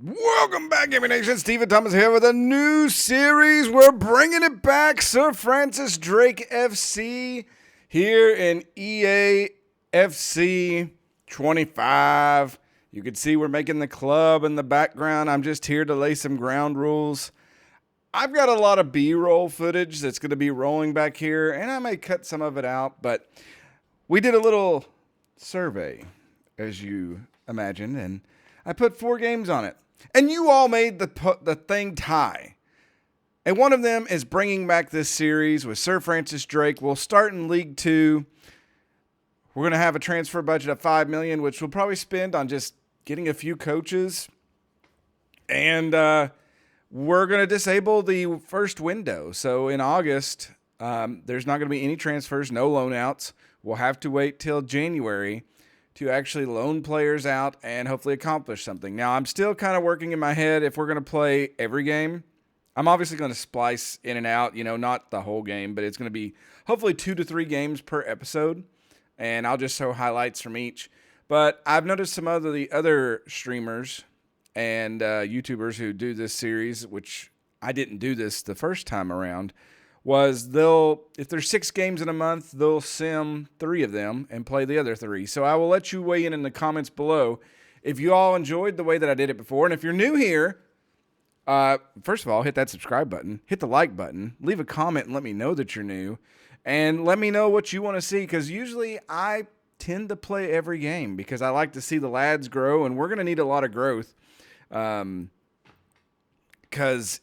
Welcome back, Gaming Nation. Stephen Thomas here with a new series. We're bringing it back. Sir Francis Drake FC here in EA FC 25. You can see we're making the club in the background. I'm just here to lay some ground rules. I've got a lot of B-roll footage that's going to be rolling back here, and I may cut some of it out, but we did a little survey, as you imagine, and I put 4 games on it. And you all made the thing tie. And one of them is bringing back this series with Sir Francis Drake. We'll start in League 2. We're going to have a transfer budget of $5 million, which we'll probably spend on just getting a few coaches. And we're going to disable the first window. So in August, there's not going to be any transfers, no loan outs. We'll have to wait till January to actually loan players out and hopefully accomplish something. Now, I'm still kind of working in my head if we're going to play every game. I'm obviously going to splice in and out, not the whole game, but it's going to be hopefully 2 to 3 games per episode, and I'll just show highlights from each. But I've noticed some of the other streamers and YouTubers who do this series, which I didn't do this the first time around, was if there's 6 games in a month, they'll sim 3 of them and play the other 3. So I will let you weigh in the comments below if you all enjoyed the way that I did it before. And if you're new here, first of all, hit that subscribe button, hit the like button, leave a comment and let me know that you're new. And let me know what you want to see, because usually I tend to play every game because I like to see the lads grow, and we're going to need a lot of growth because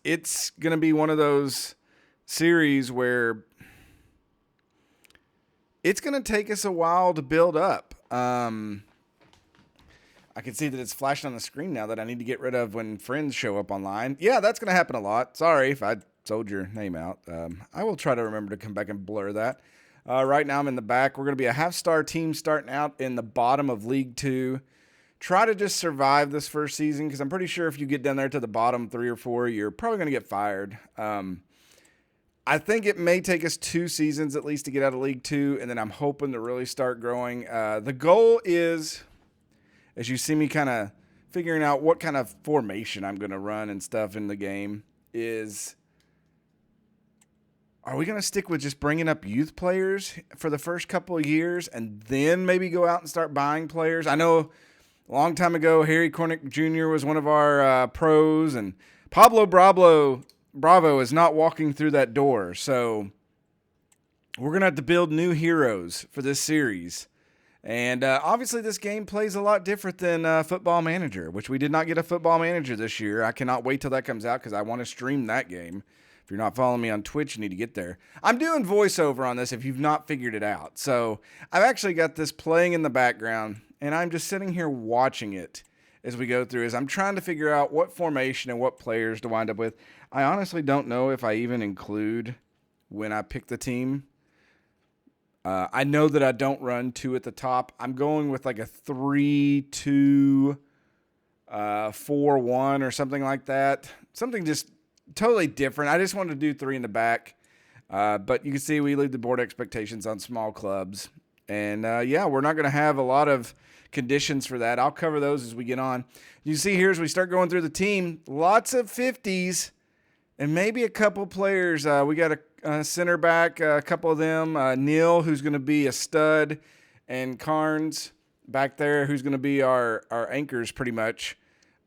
it's going to be one of those series where it's going to take us a while to build up. I can see that it's flashing on the screen now that I need to get rid of when friends show up online. Yeah, that's going to happen a lot. Sorry if I sold your name out. I will try to remember to come back and blur that. Right now I'm in the back. We're going to be a half-star team starting out in the bottom of League 2. Try to just survive this first season, because I'm pretty sure if you get down there to the bottom 3 or 4, you're probably going to get fired. I think it may take us 2 seasons at least to get out of League 2, and then I'm hoping to really start growing. The goal is, as you see me kind of figuring out what kind of formation I'm going to run and stuff in the game, is are we going to stick with just bringing up youth players for the first couple of years and then maybe go out and start buying players? I know a long time ago, Harry Cornick Jr. was one of our pros, and Pablo Bravo is not walking through that door. So we're going to have to build new heroes for this series. And obviously this game plays a lot different than Football Manager, which we did not get a Football Manager this year. I cannot wait till that comes out because I want to stream that game. If you're not following me on Twitch, you need to get there. I'm doing voiceover on this if you've not figured it out. So I've actually got this playing in the background, and I'm just sitting here watching it as we go through, as I'm trying to figure out what formation and what players to wind up with. I honestly don't know if I even include when I pick the team. I know that I don't run 2 at the top. I'm going with like a 3-2, 4-1 or something like that. Something just totally different. I just wanted to do 3 in the back. But you can see we leave the board expectations on small clubs. And yeah, we're not going to have a lot of conditions for that. I'll cover those as we get on. You see here as we start going through the team, lots of 50s and maybe a couple players. We got a center back, a couple of them. Neil, who's going to be a stud, and Carnes back there, who's going to be our anchors pretty much.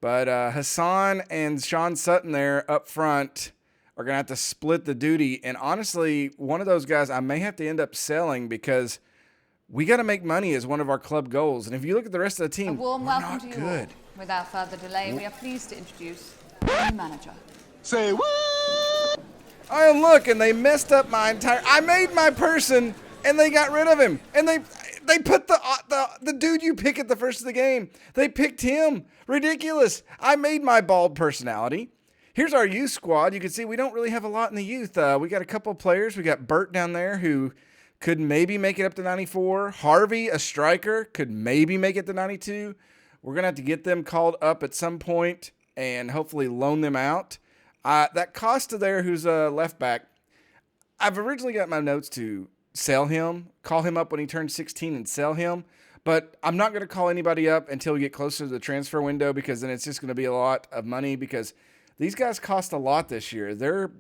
But Hassan and Sean Sutton there up front are going to have to split the duty. And honestly, one of those guys I may have to end up selling because we got to make money as one of our club goals. And if you look at the rest of the team, A warm we're welcome not to you good. all. Without further delay, we are pleased to introduce our new manager. Say what? Oh, look, and they messed up my entire... I made my person, and they got rid of him. And they put the dude you pick at the first of the game. They picked him. Ridiculous. I made my bald personality. Here's our youth squad. You can see we don't really have a lot in the youth. We got a couple of players. We got Bert down there who could maybe make it up to 94. Harvey, a striker, could maybe make it to 92. We're going to have to get them called up at some point and hopefully loan them out. That Costa there, who's a left back, I've originally got my notes to sell him, call him up when he turns 16 and sell him. But I'm not going to call anybody up until we get closer to the transfer window, because then it's just going to be a lot of money, because these guys cost a lot this year. They're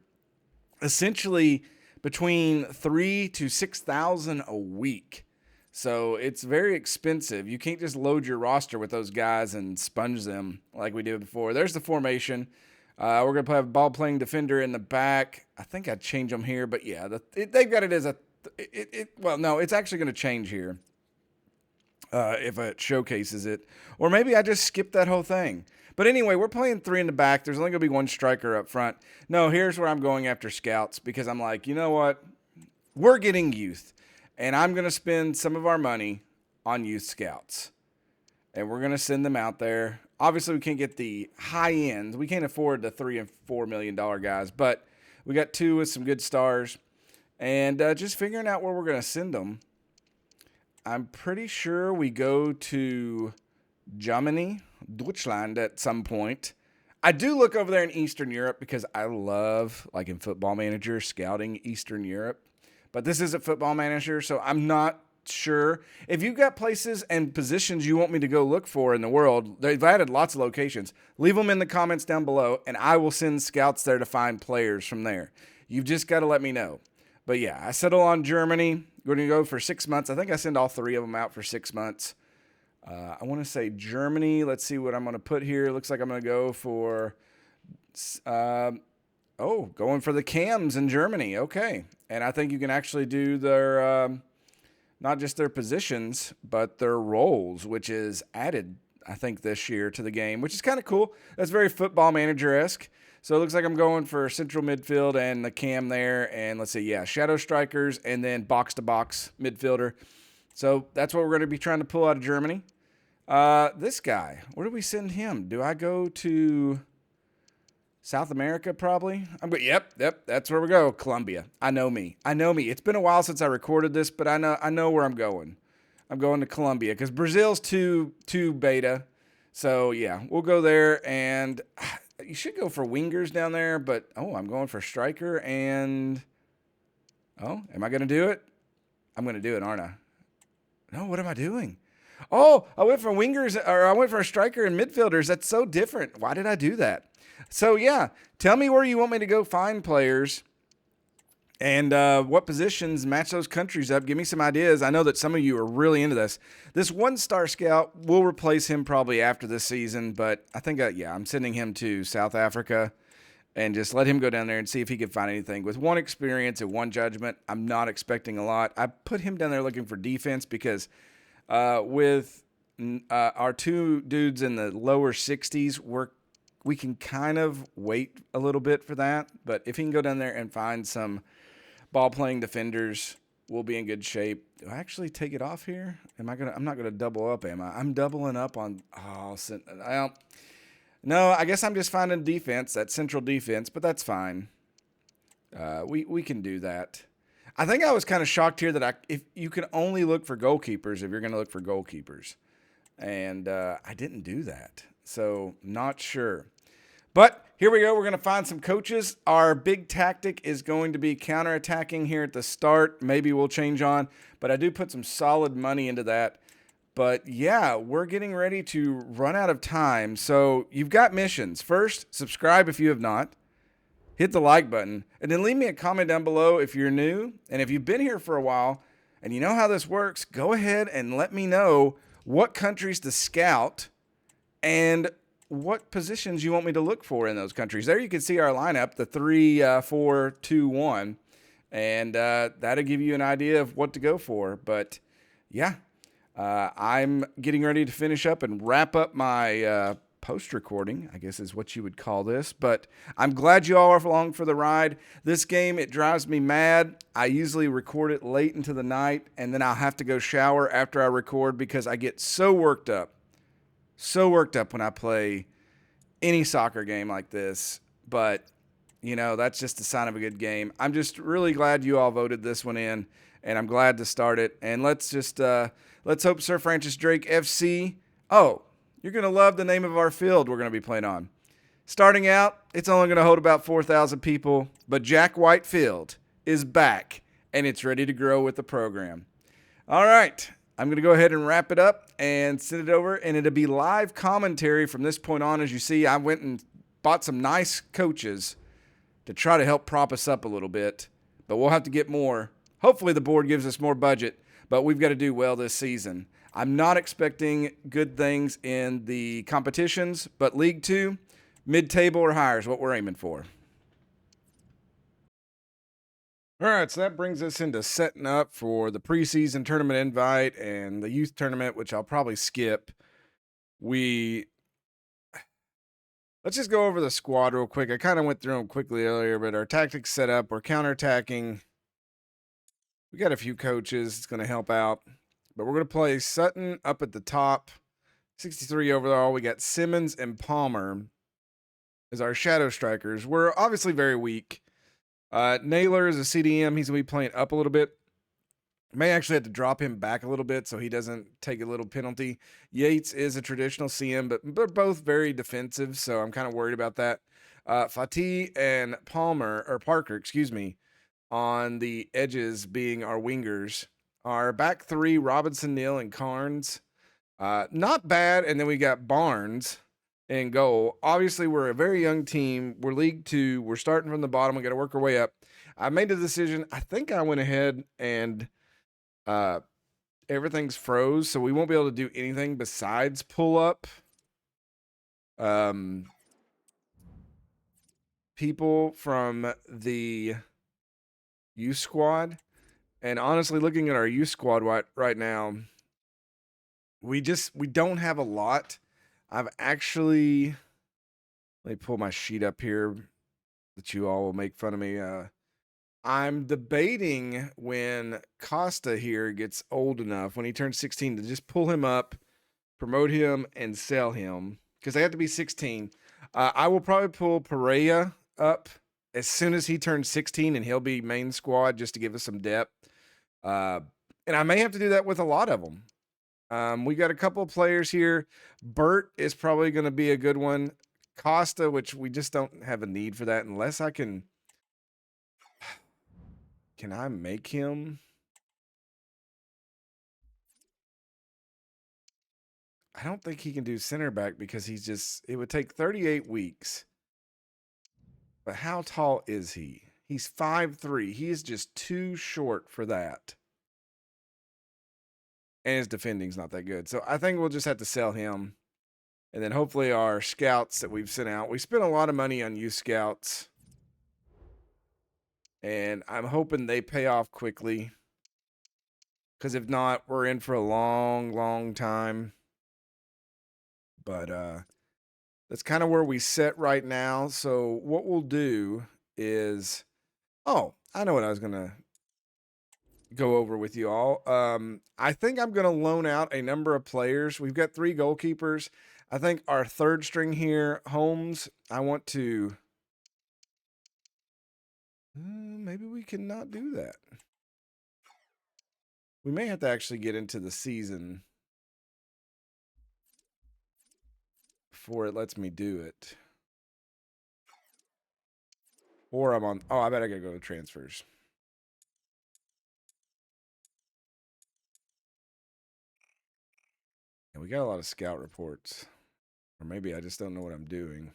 essentially between $3,000 to $6,000 a week. So it's very expensive. You can't just load your roster with those guys and sponge them like we did before. There's the formation. We're going to have a ball-playing defender in the back. I think I'd change them here, but yeah, they've got it as a well, no, it's actually going to change here if it showcases it. Or maybe I just skip that whole thing. But anyway, we're playing 3 in the back. There's only going to be 1 striker up front. No, here's where I'm going after scouts, because I'm like, you know what? We're getting youth. And I'm going to spend some of our money on youth scouts. And we're going to send them out there. Obviously, we can't get the high end. We can't afford the $3 and $4 million guys. But we got 2 with some good stars. And just figuring out where we're going to send them. I'm pretty sure we go to Germany, Deutschland at some point. I do look over there in Eastern Europe, because I love, like in Football Manager, scouting Eastern Europe. But this isn't Football Manager, so I'm not sure. If you've got places and positions you want me to go look for in the world, they've added lots of locations. Leave them in the comments down below, and I will send scouts there to find players from there. You've just got to let me know. But yeah, I settle on Germany. We're going to go for 6 months. I think I send all 3 of them out for 6 months. I want to say Germany. Let's see what I'm going to put here. Looks like I'm going to go for... going for the cams in Germany. Okay. And I think you can actually do their, not just their positions, but their roles, which is added, I think, this year to the game, which is kind of cool. That's very Football Manager-esque. So it looks like I'm going for central midfield and the cam there. And let's see, yeah, shadow strikers and then box-to-box midfielder. So that's what we're going to be trying to pull out of Germany. This guy, where do we send him? Do I go to... South America, probably. Yep, that's where we go. Colombia. I know me. It's been a while since I recorded this, but I know where I'm going. I'm going to Colombia, because Brazil's too beta. So, yeah, we'll go there. And you should go for wingers down there, but, I'm going for striker. And, am I going to do it? I'm going to do it, aren't I? No, what am I doing? I went for wingers, or I went for a striker and midfielders. That's so different. Why did I do that? So, yeah, tell me where you want me to go find players and what positions match those countries up. Give me some ideas. I know that some of you are really into this. This 1-star scout, will replace him probably after this season, but I think, I'm sending him to South Africa and just let him go down there and see if he can find anything. With 1 experience and 1 judgment, I'm not expecting a lot. I put him down there looking for defense, because with our 2 dudes in the lower 60s, we can kind of wait a little bit for that. But if he can go down there and find some ball-playing defenders, we'll be in good shape. Do I actually take it off here? I'm not gonna double up, am I? I'm doubling up on. No, I guess I'm just finding defense, that central defense, but that's fine. We can do that. I think I was kind of shocked here that if you can only look for goalkeepers if you're going to look for goalkeepers, and I didn't do that. So, not sure. But here we go. We're going to find some coaches. Our big tactic is going to be counterattacking here at the start. Maybe we'll change on. But I do put some solid money into that. But, yeah, we're getting ready to run out of time. So, you've got missions. First, subscribe if you have not. Hit the like button. And then leave me a comment down below if you're new. And if you've been here for a while and you know how this works, go ahead and let me know what countries to scout and what positions you want me to look for in those countries. There you can see our lineup, the 3-4-2-1, and that'll give you an idea of what to go for. But, yeah, I'm getting ready to finish up and wrap up my post-recording, I guess is what you would call this. But I'm glad you all are along for the ride. This game, it drives me mad. I usually record it late into the night, and then I'll have to go shower after I record because I get so worked up. So worked up when I play any soccer game like this. But, you know, that's just a sign of a good game. I'm just really glad you all voted this one in, and I'm glad to start it. And let's hope Sir Francis Drake FC. Oh, you're going to love the name of our field we're going to be playing on. Starting out, it's only going to hold about 4,000 people, but Jack White Field is back, and it's ready to grow with the program. All right. I'm going to go ahead and wrap it up and send it over, and it'll be live commentary from this point on. As you see, I went and bought some nice coaches to try to help prop us up a little bit, but we'll have to get more. Hopefully the board gives us more budget, but we've got to do well this season. I'm not expecting good things in the competitions, but League 2, mid-table or higher is what we're aiming for. All right, so that brings us into setting up for the preseason tournament invite and the youth tournament, which I'll probably skip. Let's just go over the squad real quick. I kind of went through them quickly earlier, but our tactics set up. We're counterattacking. We got a few coaches. It's going to help out. But we're going to play Sutton up at the top. 63 overall. We got Simmons and Palmer as our shadow strikers. We're obviously very weak. Naylor is a CDM. He's going to be playing up a little bit. May actually have to drop him back a little bit so he doesn't take a little penalty. Yates is a traditional CM, but they're both very defensive, so I'm kind of worried about that. Fatih and Parker, on the edges being our wingers. Our back three, Robinson, Neal, and Carnes. Not bad, and then we got Barnes in goal. Obviously, we're a very young team. We're League 2. We're starting from the bottom. We got to work our way up. I made a decision. I think I went ahead and everything's froze, so we won't be able to do anything besides pull up people from the youth squad. And honestly, looking at our youth squad right now, we don't have a lot. Let me pull my sheet up here that you all will make fun of me. I'm debating when Costa here gets old enough, when he turns 16, to just pull him up, promote him, and sell him, because they have to be 16. I will probably pull Pereira up as soon as he turns 16, and he'll be main squad just to give us some depth. And I may have to do that with a lot of them. We got a couple of players here. Burt is probably going to be a good one. Costa, which we just don't have a need for that unless I can. Can I make him? I don't think he can do center back because it would take 38 weeks. But how tall is he? He's 5'3". He is just too short for that. And his defending's not that good. So I think we'll just have to sell him. And then hopefully our scouts that we've sent out. We spent a lot of money on youth scouts. And I'm hoping they pay off quickly. Because if not, we're in for a long, long time. But that's kind of where we sit right now. So what we'll do is... Oh, I know what I was going to go over with you all. I think I'm going to loan out a number of players. We've got 3 goalkeepers. I think our third string here, Holmes, I want to... maybe we cannot do that. We may have to actually get into the season before it lets me do it. Or I'm on... Oh, I bet I got to go to transfers. And we got a lot of scout reports. Or maybe I just don't know what I'm doing.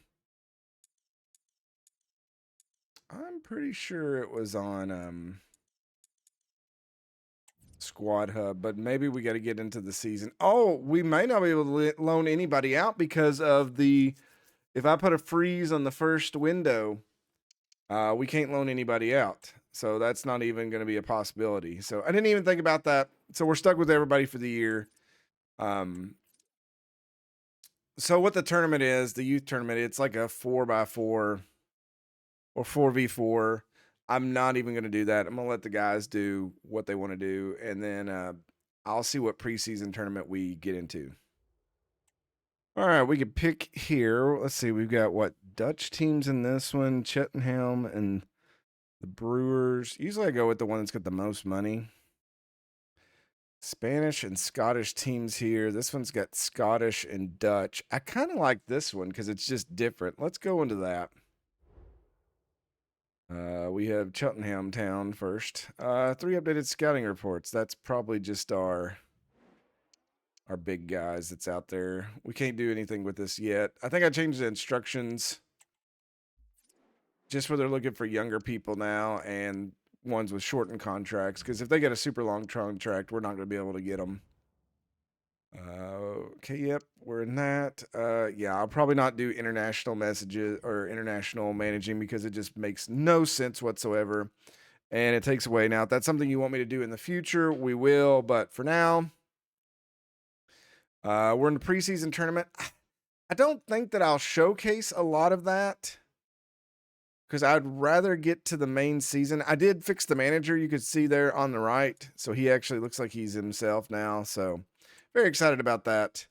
I'm pretty sure it was on Squad Hub, but maybe we got to get into the season. Oh, we may not be able to loan anybody out because of if I put a freeze on the first window, we can't loan anybody out. So that's not even going to be a possibility. So I didn't even think about that. So we're stuck with everybody for the year. So what the tournament is, the youth tournament, it's like a 4x4 or 4v4. I'm not even going to do that. I'm going to let the guys do what they want to do. And then I'll see what preseason tournament we get into. All right, we could pick here. Let's see. We've got Dutch teams in this one, Cheltenham and the Brewers. Usually I go with the one that's got the most money. Spanish and Scottish teams here. This one's got Scottish and Dutch. I kind of like this one because it's just different. Let's go into that. We have Cheltenham Town first. 3 updated scouting reports. That's probably just our our big guys that's out there. We can't do anything with this yet. I think I changed the instructions just where they're looking for younger people now and ones with shortened contracts. Because if they get a super long contract, we're not going to be able to get them. Okay, yep, we're in that. Yeah, I'll probably not do international messages or international managing because it just makes no sense whatsoever. And it takes away. Now, if that's something you want me to do in the future, we will. But for now, we're in the preseason tournament. I don't think that I'll showcase a lot of that because I'd rather get to the main season. I did fix the manager. You could see there on the right. So he actually looks like he's himself now. So very excited about that.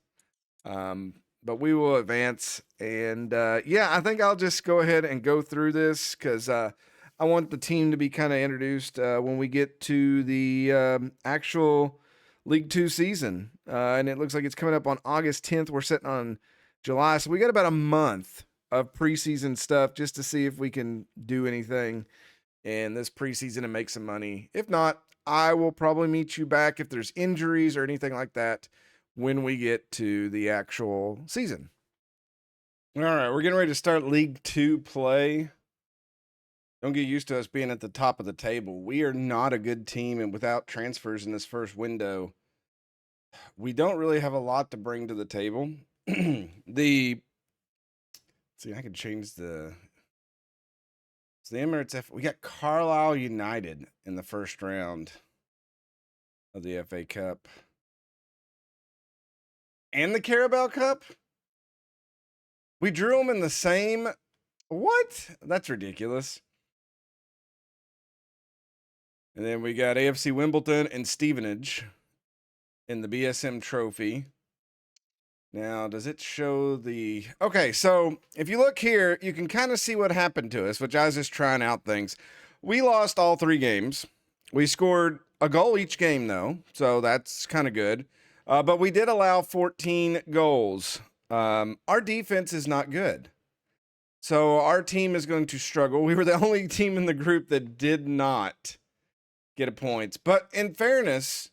But we will advance. And yeah, I think I'll just go ahead and go through this because I want the team to be kind of introduced when we get to the actual League 2 season. And it looks like it's coming up on August 10th. We're sitting on July. So we got about a month of preseason stuff just to see if we can do anything in this preseason and make some money. If not, I will probably meet you back if there's injuries or anything like that when we get to the actual season. All right, we're getting ready to start League 2 play. Don't get used to us being at the top of the table. We are not a good team, and without transfers in this first window, we don't really have a lot to bring to the table. See, I can change the Emirates F. We got Carlisle United in the first round of the FA Cup. And the Carabao Cup? We drew them in the same. What? That's ridiculous. And then we got AFC Wimbledon and Stevenage in the BSM Trophy. Now, does it show the... Okay, so if you look here, you can kind of see what happened to us, which I was just trying out things. We lost all 3 games. We scored a goal each game, though, so that's kind of good. But we did allow 14 goals. Our defense is not good. So our team is going to struggle. We were the only team in the group that did not get a point. But in fairness,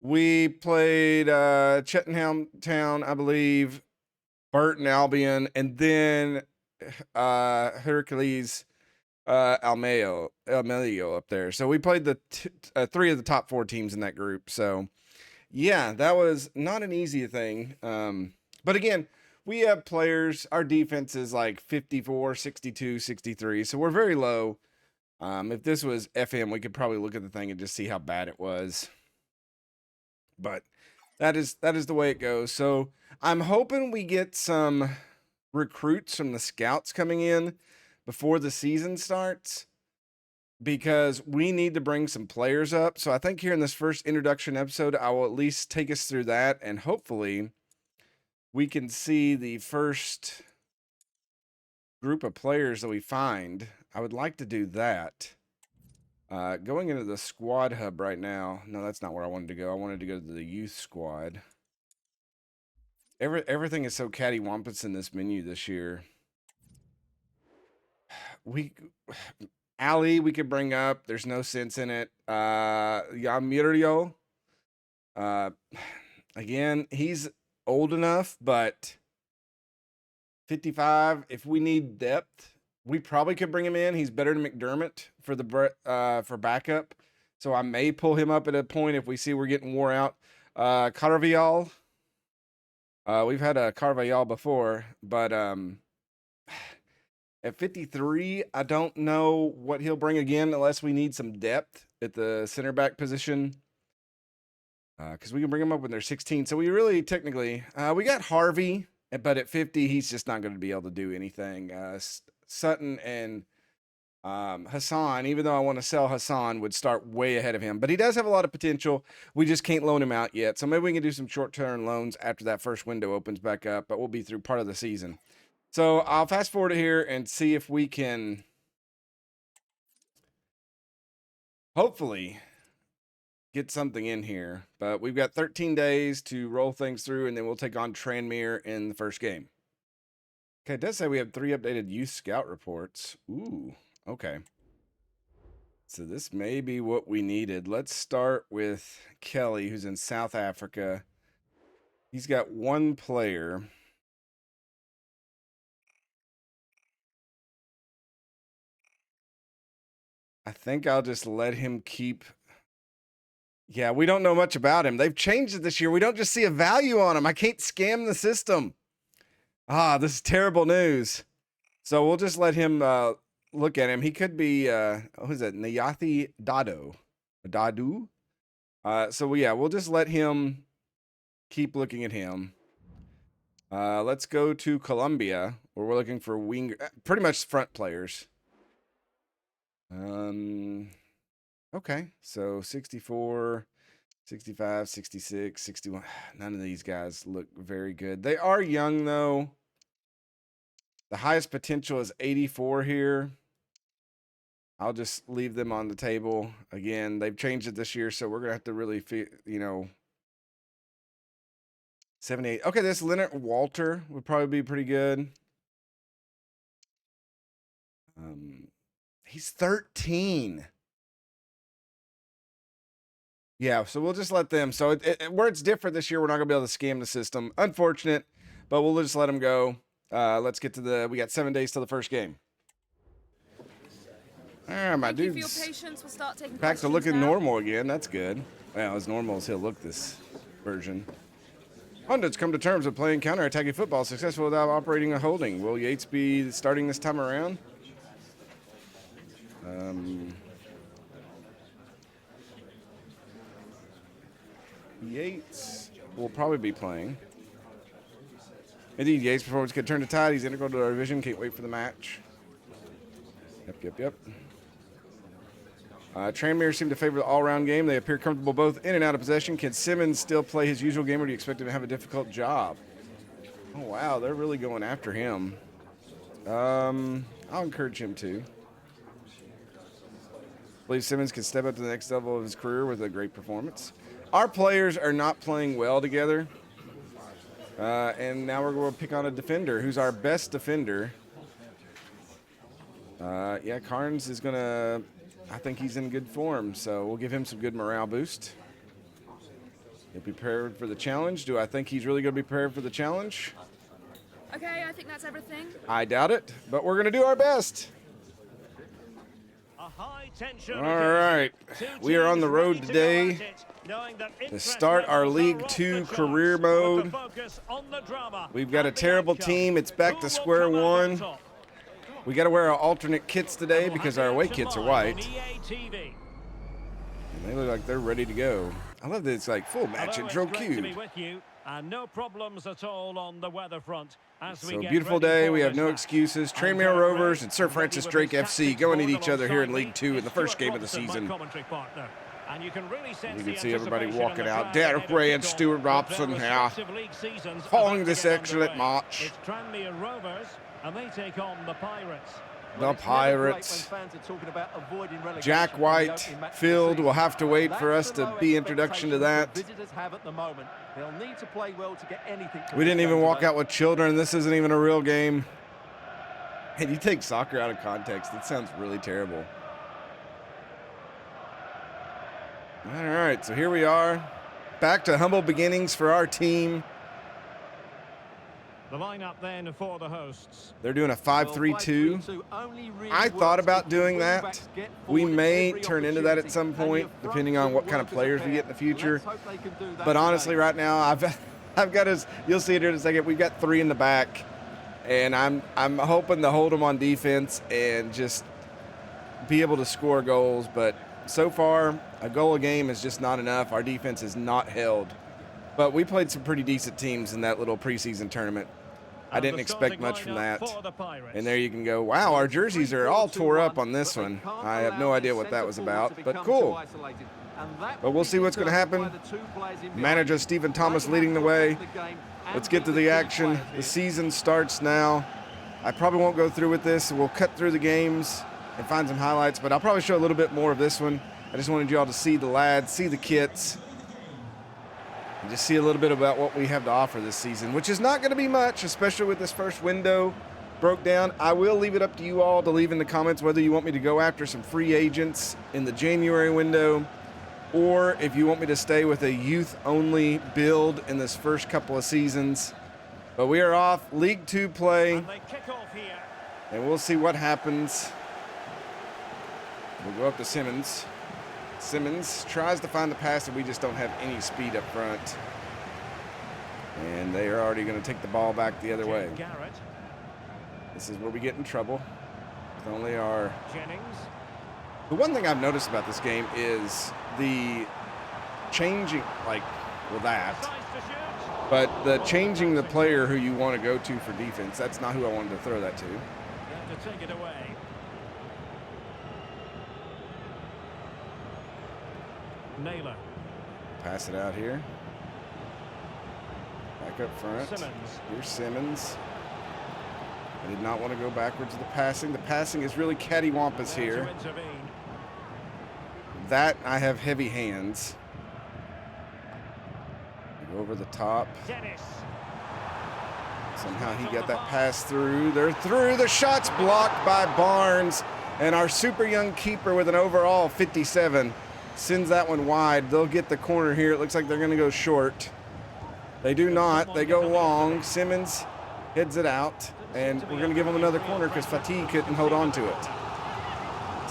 we played Cheltenham Town, I believe, Burton Albion, and then Hercules Almelio up there. So we played the 3 of the top 4 teams in that group. So yeah, that was not an easy thing. But again, we have players, our defense is like 54, 62, 63. So we're very low. If this was FM, we could probably look at the thing and just see how bad it was. But that is the way it goes. So I'm hoping we get some recruits from the scouts coming in before the season starts because we need to bring some players up. So I think here in this first introduction episode, I will at least take us through that, and hopefully we can see the first group of players that we find. I would like to do that. Going into the squad hub right now. No, that's not where I wanted to go. I wanted to go to the youth squad. Everything is so cattywampus in this menu this year. Ali, we could bring up. There's no sense in it. Yamirio. Again, he's old enough, but 55. If we need depth, we probably could bring him in. He's better than McDermott for backup. So I may pull him up at a point if we see we're getting wore out. Carvajal. We've had a Carvajal before, but at 53, I don't know what he'll bring again unless we need some depth at the center back position. Because we can bring them up when they're 16. So we really technically, we got Harvey, but at 50, he's just not going to be able to do anything. Sutton and Hassan, even though I want to sell Hassan, would start way ahead of him. But he does have a lot of potential. We just can't loan him out yet. So maybe we can do some short-term loans after that first window opens back up, but we'll be through part of the season. So I'll fast forward here and see if we can hopefully get something in here. But we've got 13 days to roll things through, and then we'll take on Tranmere in the first game. Okay, it does say we have 3 updated youth scout reports. Ooh, okay. So this may be what we needed. Let's start with Kelly, who's in South Africa. He's got one player. I think I'll just let him keep. Yeah, we don't know much about him. They've changed it this year. We don't just see a value on him. I can't scam the system. This is terrible news. So we'll just let him look at him. He could be, who's that? Nayathi Dadu. So yeah, we'll just let him keep looking at him. Let's go to Colombia, where we're looking for wing, pretty much front players. Okay, so 64, 65, 66, 61. None of these guys look very good. They are young, though. The highest potential is 84 here. I'll just leave them on the table. Again, they've changed it this year, so we're going to have to really, 78. Okay, this Leonard Walter would probably be pretty good. He's 13. Yeah, so we'll just let them. So where it's different this year, we're not going to be able to scam the system. Unfortunate, but we'll just let them go. Let's get to we got 7 days till the first game. All right, my dudes. Thank you for your patience. We'll start taking back to looking now. normal again. That's good. Well, as normal as he'll look this version. Pundits come to terms with playing counter-attacking football successful without operating a holding. Will Yates be starting this time around? Yates will probably be playing. Indeed, Yates' performance could turn the tide. He's integral to our division. Can't wait for the match. Yep. Tranmere seem to favor the all-round game. They appear comfortable both in and out of possession. Can Simmons still play his usual game, or do you expect him to have a difficult job? Oh, wow. They're really going after him. I'll encourage him to. I believe Simmons can step up to the next level of his career with a great performance. Our players are not playing well together. And now we're going to pick on a defender who's our best defender. Yeah, Carnes is going to, I think he's in good form, so we'll give him some good morale boost. He'll be prepared for the challenge. Do I think he's really going to be prepared for the challenge? Okay, I think that's everything. I doubt it, but we're going to do our best. All right, we are on the road today to start our League 2 career mode. We've got a terrible team. It's back to square one. We got to wear our alternate kits today because our away kits are white. And they look like they're ready to go. I love that it's like full match at Drow Cube. No problems at all on the weather front. So beautiful day. We have no excuses. Tranmere Rovers and Sir Francis Drake FC going at each other here in League 2 in the first game of the season. You can see everybody walking out. Derek Ray and Stuart Robson here, following this excellent match. Tranmere Rovers, and they take on the Pirates. The Pirates. Jack White field will have to wait for us to be introduction to that. We didn't even walk out with children. This isn't even a real game. And you take soccer out of context. It sounds really terrible. All right, so here we are. Back to humble beginnings for our team. The lineup then for the hosts. They're doing a 5-3-2. I thought about doing that. We may turn into that at some point, depending on what kind of players we get in the future. But honestly, right now, I've got us. You'll see it here in a second. We've got 3 in the back, and I'm hoping to hold them on defense and just be able to score goals. But so far, a goal a game is just not enough. Our defense is not held. But we played some pretty decent teams in that little preseason tournament. I didn't expect much from that. And there you can go, wow, our jerseys are all tore up on this one. I have no idea what that was about, but cool. But we'll see what's going to happen. Manager Stephen Thomas leading the way. Let's get to the action. The season starts now. I probably won't go through with this. We'll cut through the games and find some highlights, but I'll probably show a little bit more of this one. I just wanted you all to see the lads, see the kits, and just see a little bit about what we have to offer this season, which is not going to be much, especially with this first window broke down. I will leave it up to you all to leave in the comments whether you want me to go after some free agents in the January window. or if you want me to stay with a youth-only build in this first couple of seasons. But we are off League 2 play, And they kick off here. and we'll see what happens. We'll go up to Simmons. Simmons tries to find the pass, and we just don't have any speed up front. And they are already going to take the ball back the other way. Garrett. This is where we get in trouble. With only our... Jennings. The one thing I've noticed about this game is the changing, like, well, that. Tries to shoot. But the changing the player who you want to go to for defense, that's not who I wanted to throw that to. You have to take it away. Naylor. Pass it out here. Back up front. Simmons. Here's Simmons. I did not want to go backwards with the passing. The passing is really cattywampus There here. to intervene. That, I have heavy hands. Go over the top. Dennis. Somehow he got that pass through. They're through. The shot's blocked by Barnes. And our super young keeper with an overall 57 sends that one wide. They'll get the corner here. It looks like they're going to go short. They do not. They go long. Simmons heads it out. And we're going to give them another corner because Fatih couldn't hold on to it.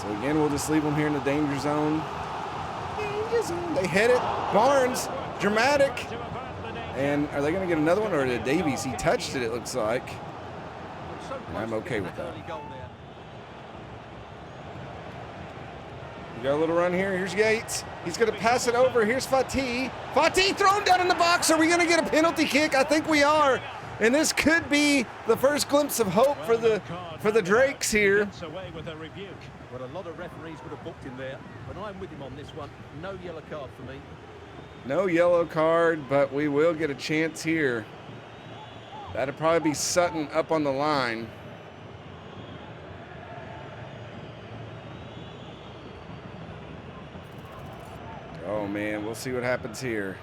So again, we'll just leave them here in the danger zone. Danger zone. They hit it. Barnes, dramatic. To avert the danger. And are they going to get another one, or did Davies? He touched it, it looks like. And I'm okay with that. We got a little run here. Here's Yates. He's going to pass it over. Here's Fatih. Fatih thrown down in the box. Are we going to get a penalty kick? I think we are. And this could be the first glimpse of hope for the Drakes here. Gets away with a rebuke. Well, a lot of referees would have booked him there, but I'm with him on this one. No yellow card for me. No yellow card, but we will get a chance here. That'd probably be Sutton up on the line. Oh man, we'll see what happens here.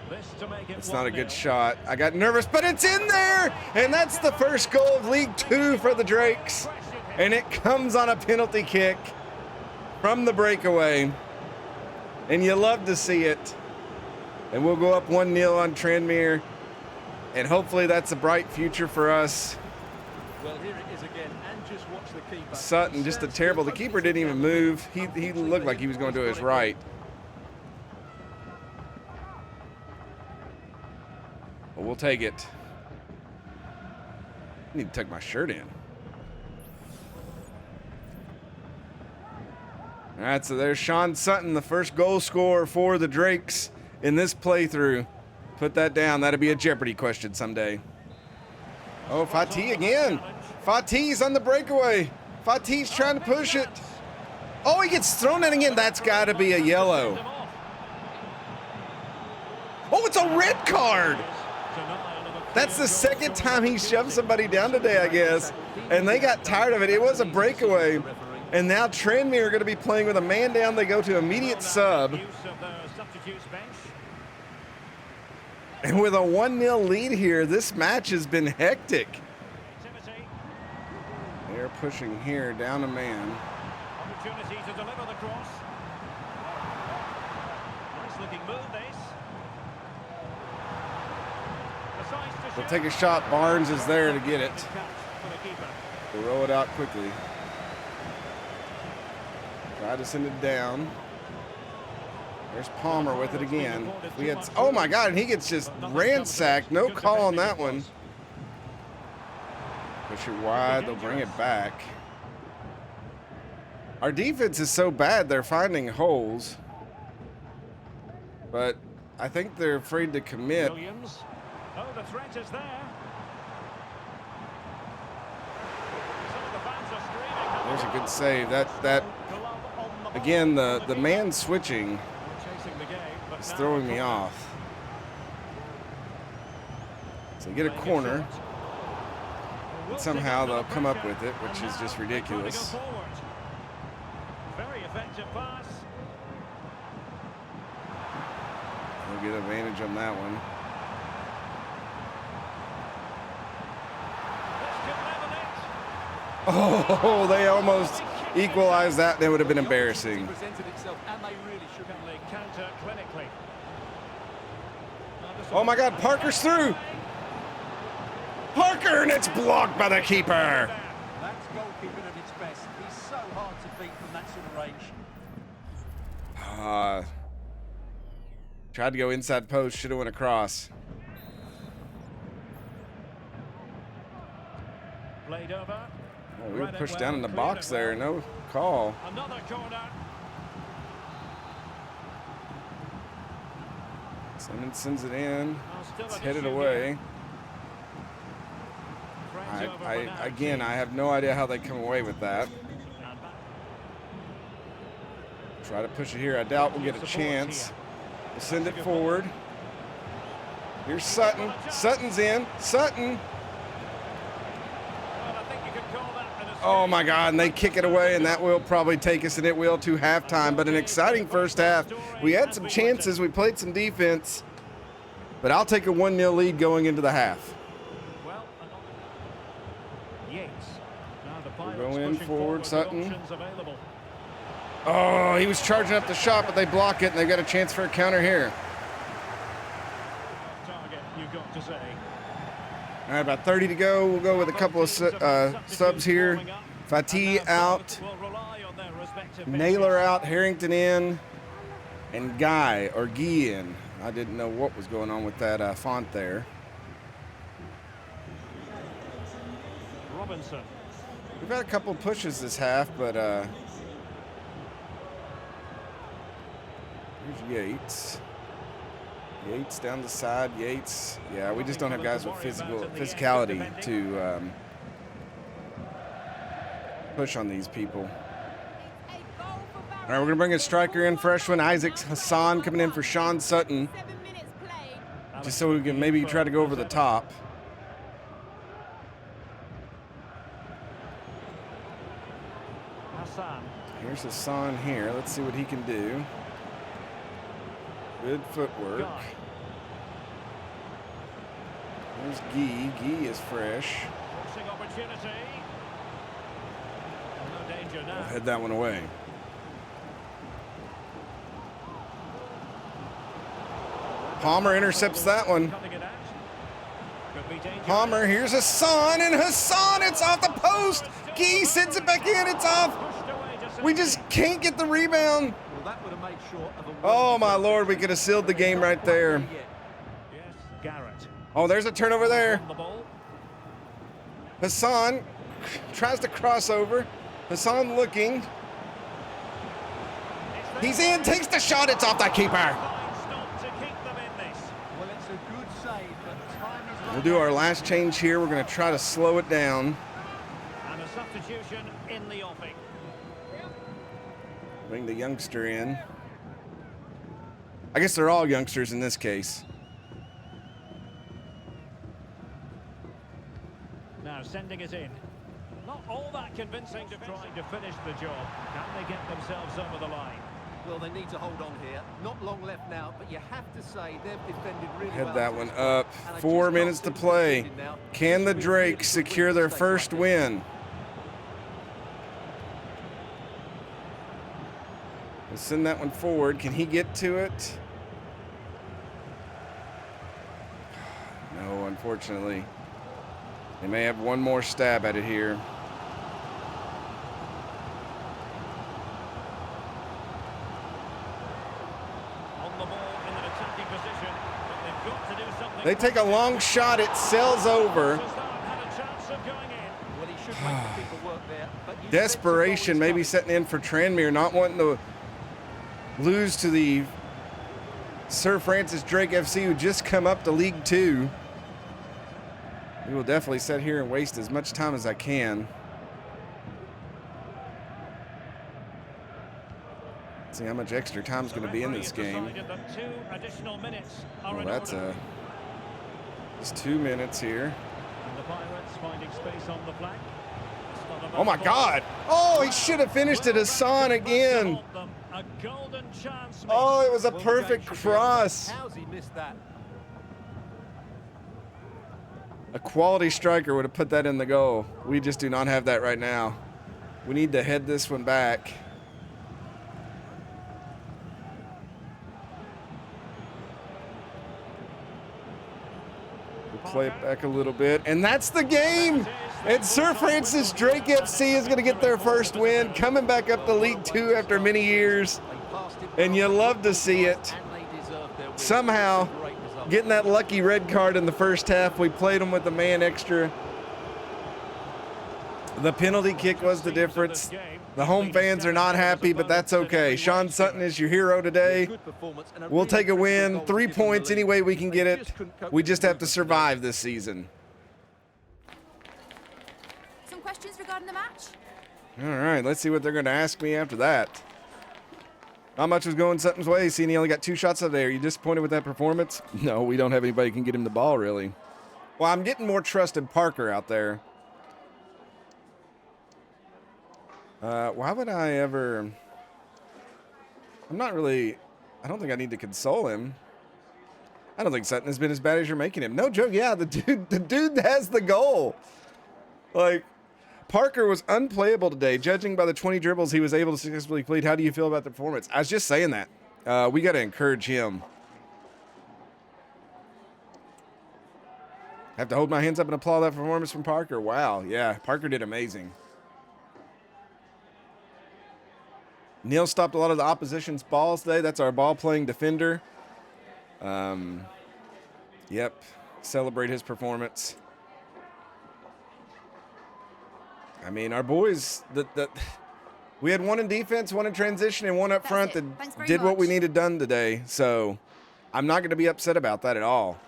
This to make it It's not a 1-0. good shot. I got nervous, but it's in there! And that's the first goal of League 2 for the Drakes. And it comes on a penalty kick from the breakaway. And you love to see it. And we'll go up 1-0 on Tranmere. And hopefully that's a bright future for us. Well, here it is again, and just watch the keeper. Sutton, just a terrible. The keeper didn't even move. He looked like he was going to his right. But we'll take it. I need to tuck my shirt in. All right, so there's Sean Sutton, the first goal scorer for the Drakes in this playthrough. Put that down. That'll be a Jeopardy question someday. Oh, Fatih again. Fatih's on the breakaway. Fatih's trying to push it. Oh, he gets thrown in again. That's got to be a yellow. Oh, it's a red card. That's the second time he shoved somebody down today, I guess. And they got tired of it. It was a breakaway. And now Tranmere are going to be playing with a man down. They go to immediate sub. Use of the substitutes bench. And with a 1-0 lead here, this match has been hectic. Activity. They're pushing here, down a man. Opportunity to deliver the cross. Nice looking move, this. Decides to They'll shoot. take a shot. Barnes is there to get it. Catch for the keeper. We'll roll it out quickly. Try to send it down. There's Palmer with it again. We had, oh my God, and he gets just ransacked. No call on that one. Push it wide, they'll bring it back. Our defense is so bad, they're finding holes. But I think they're afraid to commit. Williams. Oh, the threat is there. Some of the fans are screaming. There's a good save. That Glove on the ball. again, the man switching Chasing the game, but is now throwing me corner. off. So you get a corner. And somehow they'll come up with it, which is just ridiculous. Very effective pass. We'll get advantage on that one. This could level it. Oh, they almost equalize that, that would have been embarrassing. Presented itself, and they really should Can they counter clinically? Oh my God, Parker's through. Parker, and it's blocked by the keeper. That's goalkeeping at its best. He's so hard to beat from that sort of range. Tried to go inside post, should have went across. Played over. Oh, we were pushed down in the box there, no call. Another corner. Simmons sends it in. Still It's an headed issue away. here. Friends over for now, Again, Keane. I have no idea how they come away with that. And back. Try to push it here. I doubt we'll get a chance. We'll send it forward. Here's Sutton. Sutton's in. Sutton. Well, I think you could call that an escape. Oh my God, and they kick it away, and that will probably take us, and it will, to halftime. But an exciting first half. We had some chances. We played some defense. But I'll take a 1-0 lead going into the half. Well, Yates. Now the We'll Pirates go in pushing forward, with Sutton. options available. Oh, he was charging up the shot, but they block it, and they've got a chance for a counter here. Target, you've got to say. All right, about 30 to go. We'll go with a couple of subs here. Fatih out, Will rely on their respective Naylor out, Harrington in, and Guy in. I didn't know what was going on with that font there. Robinson. We've had a couple pushes this half, but here's Yates. Yates down the side. Yates. Yeah, we just don't have guys with physicality to push on these people. All right, we're gonna bring a striker in, fresh one. Isaac Hassan coming in for Sean Sutton, just so we can maybe try to go over the top. Hassan. Here's Hassan here. Let's see what he can do. Good footwork. Guy. There's Guy. Guy is fresh. Forcing opportunity. No danger now. I'll head that one away. Palmer intercepts that one. Cutting it out. Could be dangerous. Palmer, here's Hassan, and Hassan, it's off the post. Guy sends it back in, it's off. Pushed away to We just can't get the rebound. Well, that would have made short of a Oh my Lord, we could have sealed the game right there. Yes, Garrett. Oh, there's a turnover there. On the ball. Hassan tries to cross over. Hassan looking. He's in, takes the shot, it's off the keeper. Fine stop to keep them in this. Well, it's a good save, but time is We'll do our last change here. We're going to try to slow it down. And a substitution in the offing. Bring the youngster in. I guess they're all youngsters in this case. Now sending it in. Not all that convincing to trying to finish the job. Can they get themselves over the line? Well, they need to hold on here. Not long left now, but you have to say they've defended really well. Head that to one this up. point, and I 4 just minutes can't to see them play. defending now. Can the Really, Drakes really secure good their mistakes first like win? We'll send that one forward. Can he get to it? No, unfortunately. They may have one more stab at it here. On the ball in an attacking position, but they've got to do something. They take a long shot. It sails over. Had a chance of going in. Well, he should make the people work there, but you Desperation maybe setting in for Tranmere, not wanting to lose to the Sir Francis Drake FC, who just come up to League Two. We will definitely sit here and waste as much time as I can. See how much extra time is going to be in this game. Decided that 2 additional minutes are Well, in that's order. just 2 minutes here. And the Pirates finding space on the flank. It's not a Oh my bad God! ball. Oh, he should have finished it. Hassan again. A golden chance. Oh, it was a Well, the perfect game should be over. cross. How's he missed that? A quality striker would have put that in the goal. We just do not have that right now. We need to head this one back. We'll play it back a little bit. And that's the game! And Sir Francis Drake FC is going to get their first win, coming back up to League Two after many years. And you love to see it. Somehow, getting that lucky red card in the first half, we played them with a man extra. The penalty kick was the difference. The home fans are not happy, but that's okay. Sean Sutton is your hero today. We'll take a win. 3 points any way we can get it. We just have to survive this season. Some questions regarding the match? All right, let's see what they're going to ask me after that. Not much was going Sutton's way. Seeing he only got 2 shots up there. Are you disappointed with that performance? No, we don't have anybody who can get him the ball, really. Well, I'm getting more trust in Parker out there. Why would I ever... I don't think I need to console him. I don't think Sutton has been as bad as you're making him. No joke, yeah, the dude has the goal. Like, Parker was unplayable today, judging by the 20 dribbles he was able to successfully complete. How do you feel about the performance? I was just saying that. We got to encourage him. Have to hold my hands up and applaud that performance from Parker. Wow, yeah, Parker did amazing. Neil stopped a lot of the opposition's balls today. That's our ball-playing defender. Yep, celebrate his performance. I mean, our boys, we had one in defense, one in transition, and one up front that did what we needed done today. So I'm not going to be upset about that at all.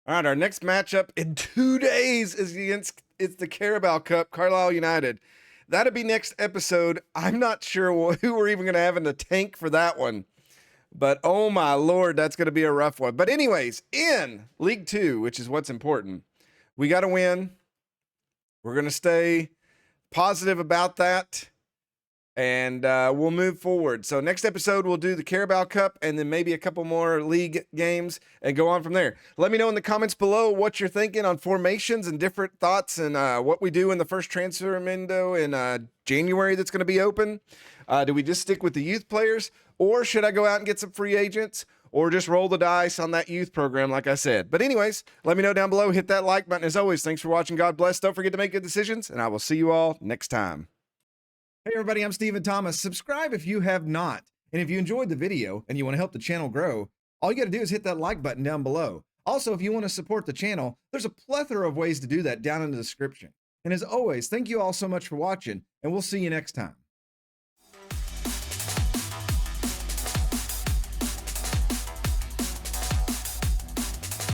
All right, our next matchup in 2 days is it's the Carabao Cup, Carlisle United. That'll be next episode. I'm not sure who we're even going to have in the tank for that one. But, oh, my Lord, that's going to be a rough one. But anyways, in League Two, which is what's important, we got to win. We're going to stay positive about that. And we'll move forward. So next episode, we'll do the Carabao Cup and then maybe a couple more league games and go on from there. Let me know in the comments below what you're thinking on formations and different thoughts and what we do in the first transfer window in January that's going to be open. Do we just stick with the youth players, or should I go out and get some free agents, or just roll the dice on that youth program like I said? But anyways, let me know down below. Hit that like button. As always, thanks for watching. God bless. Don't forget to make good decisions, and I will see you all next time. Hey everybody, I'm Stephen Thomas. Subscribe if you have not. And if you enjoyed the video and you want to help the channel grow, all you got to do is hit that like button down below. Also, if you want to support the channel, there's a plethora of ways to do that down in the description. And as always, thank you all so much for watching, and we'll see you next time.